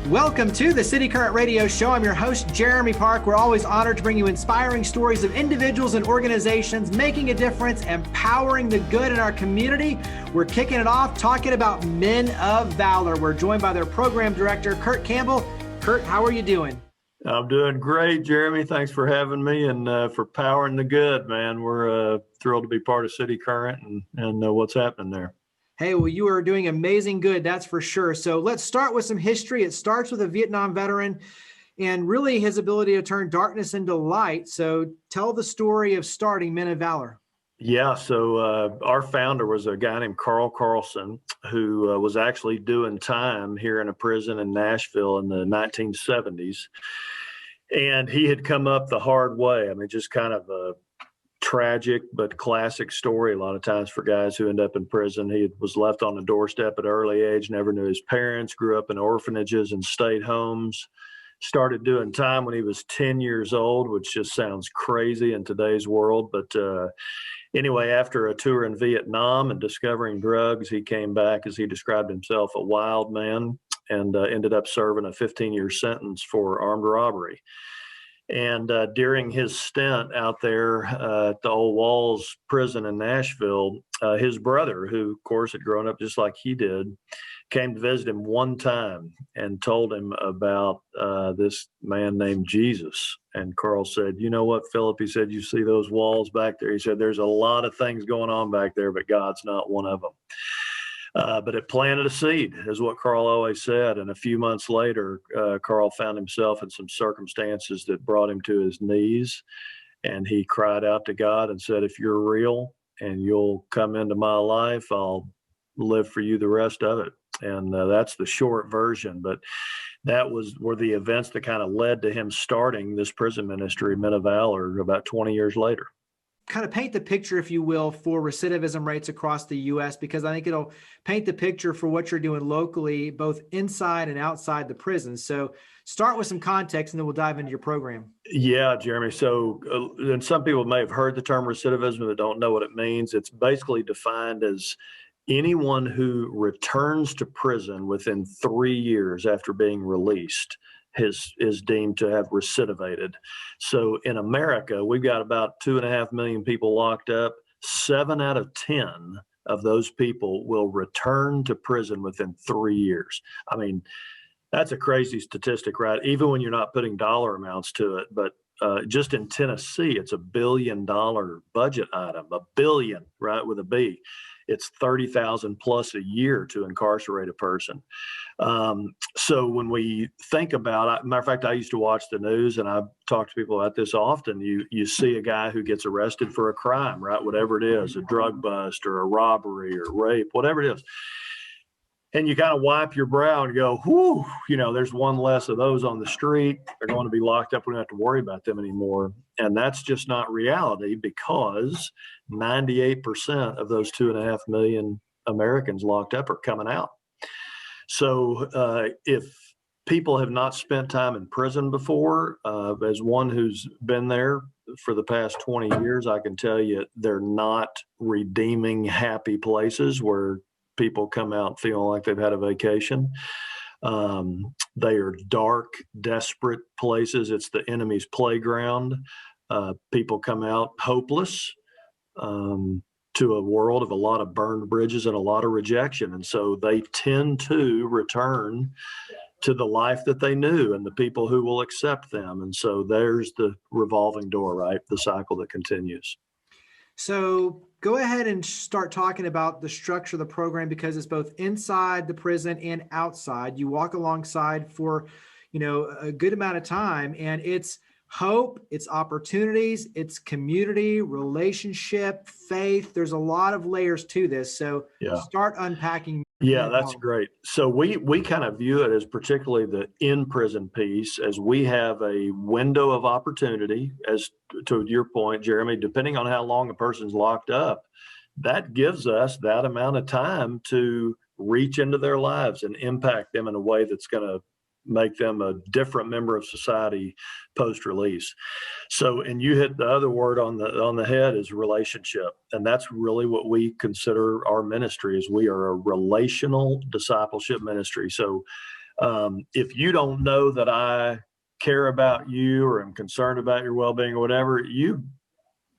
Welcome to the City Current Radio Show. I'm your host, Jeremy Park. We're always honored to bring you inspiring stories of individuals and organizations making a difference, empowering the good in our community. We're kicking it off talking about Men of Valor. We're joined by their program director, Curt Campbell. Curt, how are you doing? I'm doing great, Jeremy. Thanks for having me and for powering the good, man. We're thrilled to be part of City Current and what's happening there. Hey, well, you are doing amazing good, that's for sure. So let's start with some history. It starts with a Vietnam veteran and really his ability to turn darkness into light. So tell the story of starting Men of Valor. Yeah, so our founder was a guy named Carl Carlson, who was actually doing time here in a prison in Nashville in the 1970s. And he had come up the hard way. I mean, just kind of a tragic but classic story a lot of times for guys who end up in prison. He was left on the doorstep at an early age, never knew his parents, grew up in orphanages and state homes, started doing time when he was 10 years old, which just sounds crazy in today's world. But anyway, after a tour in Vietnam and discovering drugs, he came back, as he described himself, a wild man, and ended up serving a 15-year sentence for armed robbery. And during his stint out there at the Old Walls prison in Nashville, his brother, who of course had grown up just like he did, came to visit him one time and told him about this man named Jesus. And Carl said, "You know what, Philip?" He said, "You see those walls back there?" He said, "There's a lot of things going on back there, but God's not one of them." But it planted a seed, is what Carl always said. And a few months later, Carl found himself in some circumstances that brought him to his knees. And he cried out to God and said, "If you're real and you'll come into my life, I'll live for you the rest of it." And that's the short version. But that were the events that kind of led to him starting this prison ministry, Men of Valor, about 20 years later. Kind of paint the picture, if you will, for recidivism rates across the U.S., because I think it'll paint the picture for what you're doing locally, both inside and outside the prison. So start with some context and then we'll dive into your program. Yeah, Jeremy. So and some people may have heard the term recidivism but don't know what it means. It's basically defined as anyone who returns to prison within 3 years after being released is deemed to have recidivated. So in America, we've got about 2.5 million people locked up. 7 out of 10 of those people will return to prison within 3 years. I mean, that's a crazy statistic, right? Even when you're not putting dollar amounts to it. But just in Tennessee, it's $1 billion budget item, $1 billion, right, with a B. It's $30,000 plus a year to incarcerate a person. So when we think about it, matter of fact, I used to watch the news and I talk to people about this often. You see a guy who gets arrested for a crime, right? Whatever it is, a drug bust or a robbery or rape, whatever it is. And you kind of wipe your brow and go, whew, there's one less of those on the street. They're going to be locked up. We don't have to worry about them anymore. And that's just not reality, because 98% of those 2.5 million Americans locked up are coming out. So if people have not spent time in prison before, as one who's been there for the past 20 years, I can tell you they're not redeeming, happy places where people come out feeling like they've had a vacation. They are dark, desperate places. It's the enemy's playground. People come out hopeless to a world of a lot of burned bridges and a lot of rejection. And so they tend to return to the life that they knew and the people who will accept them. And so there's the revolving door, right? The cycle that continues. So go ahead and start talking about the structure of the program, because it's both inside the prison and outside. You walk alongside for, a good amount of time, and it's hope, it's opportunities, it's community, relationship, faith. There's a lot of layers to this. So start unpacking. Yeah, that's great. So we kind of view it as, particularly the in-prison piece, as we have a window of opportunity, as to your point, Jeremy, depending on how long a person's locked up, that gives us that amount of time to reach into their lives and impact them in a way that's going to make them a different member of society post-release. So, and you hit the other word on the head, is relationship. And that's really what we consider our ministry is. We are a relational discipleship ministry. So If you don't know that I care about you or am concerned about your well-being or whatever, you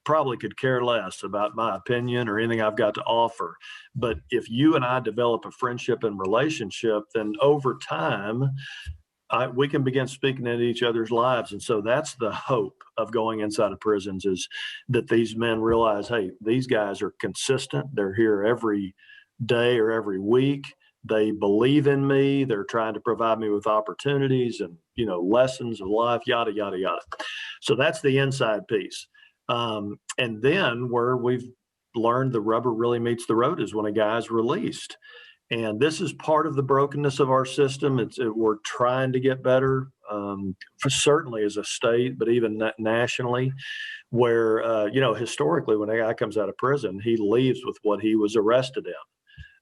probably could care less about my opinion or anything I've got to offer. But if you and I develop a friendship and relationship, then over time, we can begin speaking into each other's lives. And so that's the hope of going inside of prisons, is that these men realize, hey, these guys are consistent. They're here every day or every week. They believe in me. They're trying to provide me with opportunities and, lessons of life, yada, yada, yada. So that's the inside piece. And then where we've learned the rubber really meets the road is when a guy's released. And this is part of the brokenness of our system. We're trying to get better, certainly as a state, but even nationally, where, historically, when a guy comes out of prison, he leaves with what he was arrested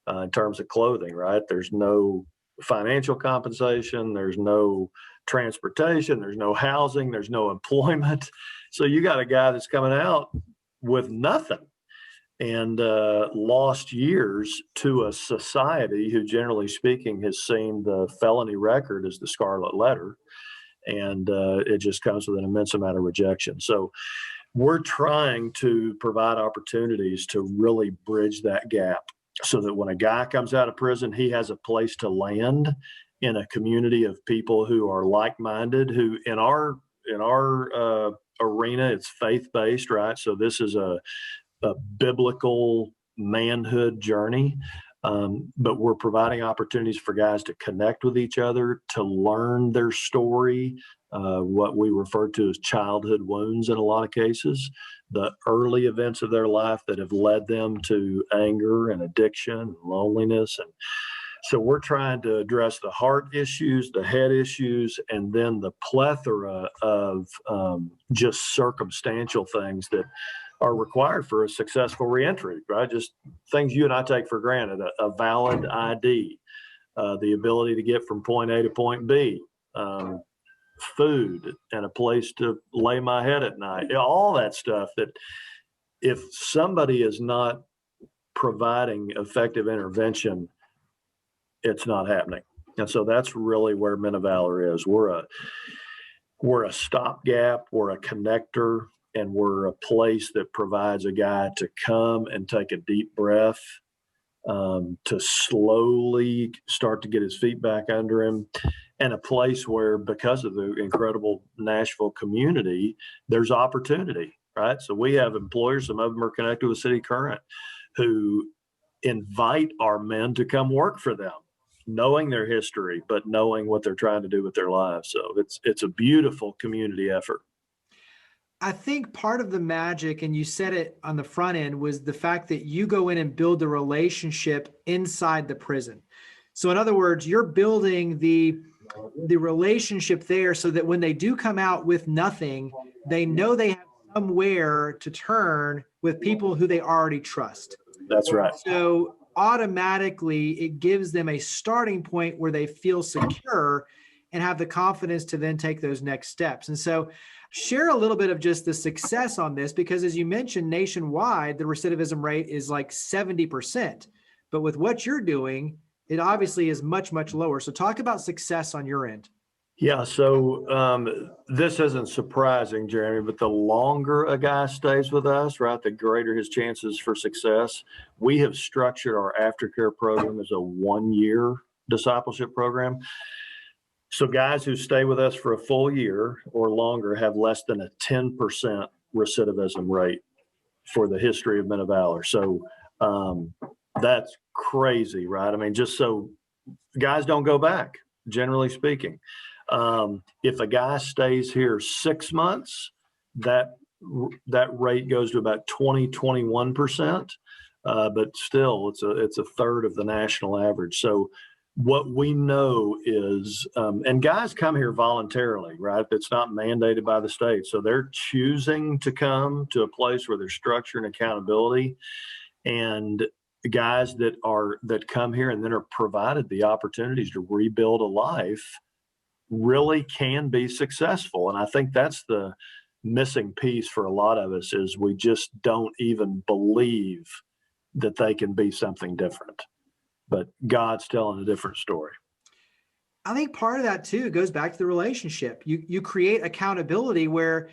in terms of clothing, right? There's no financial compensation. There's no transportation. There's no housing. There's no employment. So you got a guy that's coming out with nothing and lost years to a society who, generally speaking, has seen the felony record as the scarlet letter. And it just comes with an immense amount of rejection. So we're trying to provide opportunities to really bridge that gap so that when a guy comes out of prison, he has a place to land in a community of people who are like-minded, who in our arena, it's faith-based, right? So this is a biblical manhood journey. But we're providing opportunities for guys to connect with each other, to learn their story, what we refer to as childhood wounds in a lot of cases, the early events of their life that have led them to anger and addiction and loneliness. And so we're trying to address the heart issues, the head issues, and then the plethora of just circumstantial things that are required for a successful reentry, right? Just things you and I take for granted, a valid ID, the ability to get from point A to point B, food and a place to lay my head at night, all that stuff that if somebody is not providing effective intervention, it's not happening. And so that's really where Men of Valor is. We're a stopgap, we're a connector, and we're a place that provides a guy to come and take a deep breath, to slowly start to get his feet back under him, and a place where, because of the incredible Nashville community, there's opportunity, right? So we have employers, some of them are connected with cityCURRENT, who invite our men to come work for them, knowing their history, but knowing what they're trying to do with their lives. So it's a beautiful community effort. I think part of the magic, and you said it on the front end, was the fact that you go in and build the relationship inside the prison. So in other words, you're building the relationship there so that when they do come out with nothing, they know they have somewhere to turn with people who they already trust. That's right. So automatically it gives them a starting point where they feel secure and have the confidence to then take those next steps. And so share a little bit of just the success on this, because as you mentioned, nationwide, the recidivism rate is like 70%. But with what you're doing, it obviously is much, much lower. So talk about success on your end. Yeah, so this isn't surprising, Jeremy, but the longer a guy stays with us, right, the greater his chances for success. We have structured our aftercare program as a 1-year discipleship program. So guys who stay with us for a full year or longer have less than a 10% recidivism rate for the history of Men of Valor. So that's crazy, right? I mean, just so guys don't go back, generally speaking. If a guy stays here 6 months, that rate goes to about 21%. But still, it's a third of the national average. So what we know is, and guys come here voluntarily, right? It's not mandated by the state. So they're choosing to come to a place where there's structure and accountability. And guys that come here and then are provided the opportunities to rebuild a life really can be successful. And I think that's the missing piece for a lot of us, is we just don't even believe that they can be something different. But God's telling a different story. I think part of that too goes back to the relationship. You create accountability where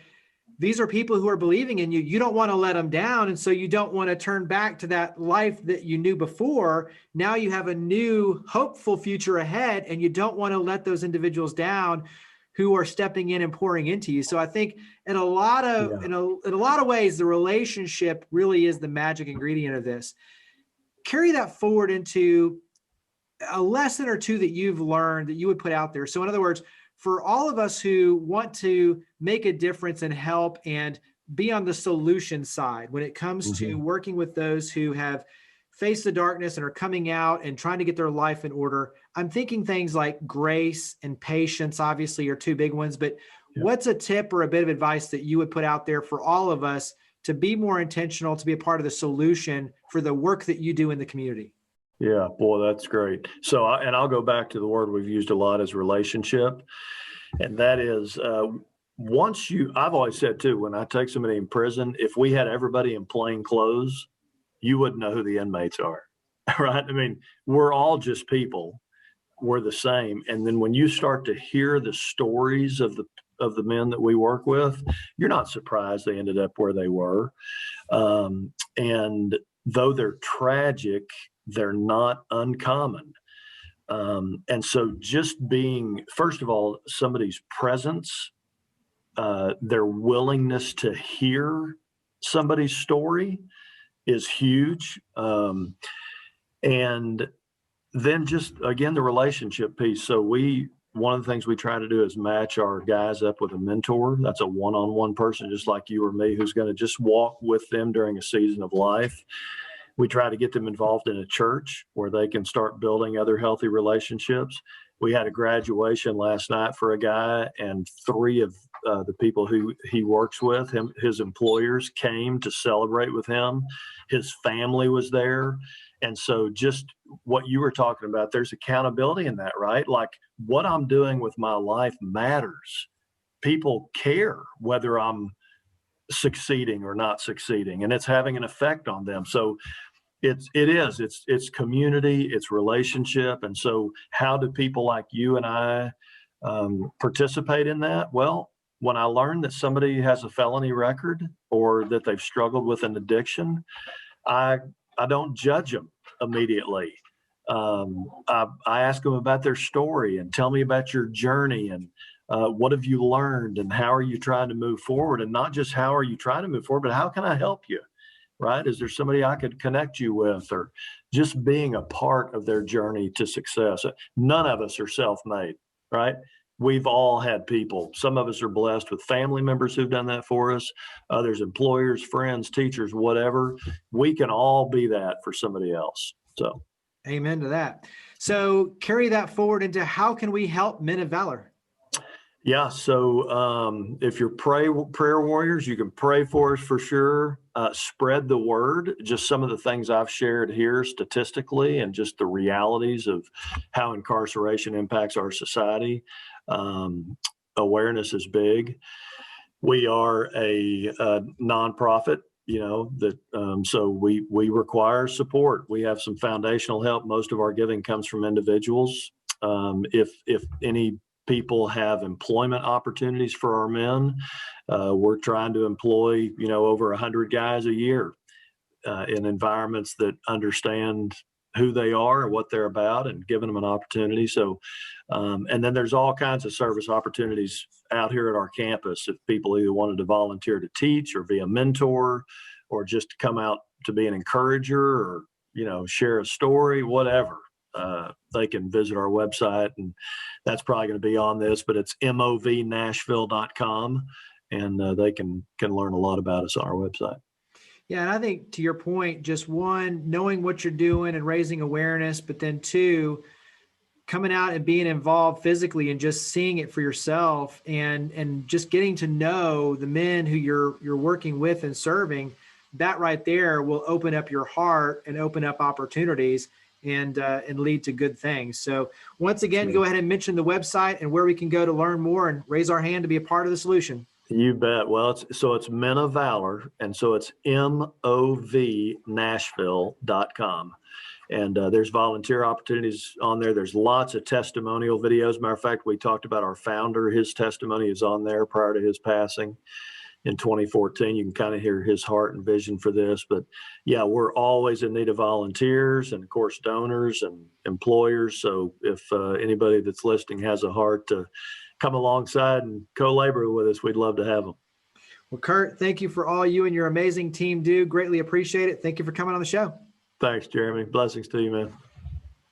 these are people who are believing in you. You don't want to let them down. And so you don't want to turn back to that life that you knew before. Now you have a new hopeful future ahead, and you don't want to let those individuals down who are stepping in and pouring into you. So I think in a lot of, in a lot of ways, the relationship really is the magic ingredient of this. Carry that forward into a lesson or two that you've learned that you would put out there. So in other words, for all of us who want to make a difference and help and be on the solution side when it comes to working with those who have faced the darkness and are coming out and trying to get their life in order, I'm thinking things like grace and patience, obviously, are two big ones. But what's a tip or a bit of advice that you would put out there for all of us to be more intentional, to be a part of the solution for the work that you do in the community? Yeah, boy, that's great. So, and I'll go back to the word we've used a lot as relationship. And that is, I've always said too, when I take somebody in prison, if we had everybody in plain clothes, you wouldn't know who the inmates are, right? I mean, we're all just people. We're the same. And then when you start to hear the stories of the men that we work with, you're not surprised they ended up where they were. And though they're tragic, they're not uncommon. And so just being, first of all, somebody's presence, their willingness to hear somebody's story is huge. And then just, again, the relationship piece. So one of the things we try to do is match our guys up with a mentor. That's a one-on-one person, just like you or me, who's going to just walk with them during a season of life. We try to get them involved in a church where they can start building other healthy relationships. We had a graduation last night for a guy, and 3 of the people who he works with, his employers, came to celebrate with him. His family was there. And so just what you were talking about, there's accountability in that, right? Like, what I'm doing with my life matters. People care whether I'm succeeding or not succeeding, and it's having an effect on them. So it's community, it's relationship. And so how do people like you and I participate in that? Well, when I learn that somebody has a felony record or that they've struggled with an addiction, I don't judge them immediately. I ask them about their story and tell me about your journey and what have you learned and how are you trying to move forward? And not just how are you trying to move forward, but how can I help you? Right? Is there somebody I could connect you with, or just being a part of their journey to success? None of us are self-made, right? We've all had people. Some of us are blessed with family members who've done that for us, others employers, friends, teachers, whatever. We can all be that for somebody else. So, amen to that. So carry that forward into how can we help Men of Valor? Yeah. So if you're prayer warriors, you can pray for us for sure. Spread the word. Just some of the things I've shared here statistically and just the realities of how incarceration impacts our society. Awareness is big. We are a nonprofit, so we require support. We have some foundational help. Most of our giving comes from individuals. If any people have employment opportunities for our men, we're trying to employ, over 100 guys a year in environments that understand who they are and what they're about and giving them an opportunity. So, and then there's all kinds of service opportunities out here at our campus. If people either wanted to volunteer to teach or be a mentor or just to come out to be an encourager or, share a story, whatever. They can visit our website, and that's probably going to be on this, but it's movnashville.com, and they can learn a lot about us on our website. Yeah, and I think to your point, just one, knowing what you're doing and raising awareness, but then 2, coming out and being involved physically and just seeing it for yourself and just getting to know the men who you're working with and serving, that right there will open up your heart and open up opportunities and lead to good things. So once again, go ahead and mention the website and where we can go to learn more and raise our hand to be a part of the solution. You bet. Well, it's Men of Valor, and so it's MOVNashville.com. And there's volunteer opportunities on there. There's lots of testimonial videos. Matter of fact, we talked about our founder. His testimony is on there prior to his passing in 2014. You can kind of hear his heart and vision for this. But yeah, we're always in need of volunteers and, of course, donors and employers. So if anybody that's listening has a heart to come alongside and co-labor with us, we'd love to have them. Well, Curt, thank you for all you and your amazing team do. Greatly appreciate it. Thank you for coming on the show. Thanks, Jeremy. Blessings to you, man.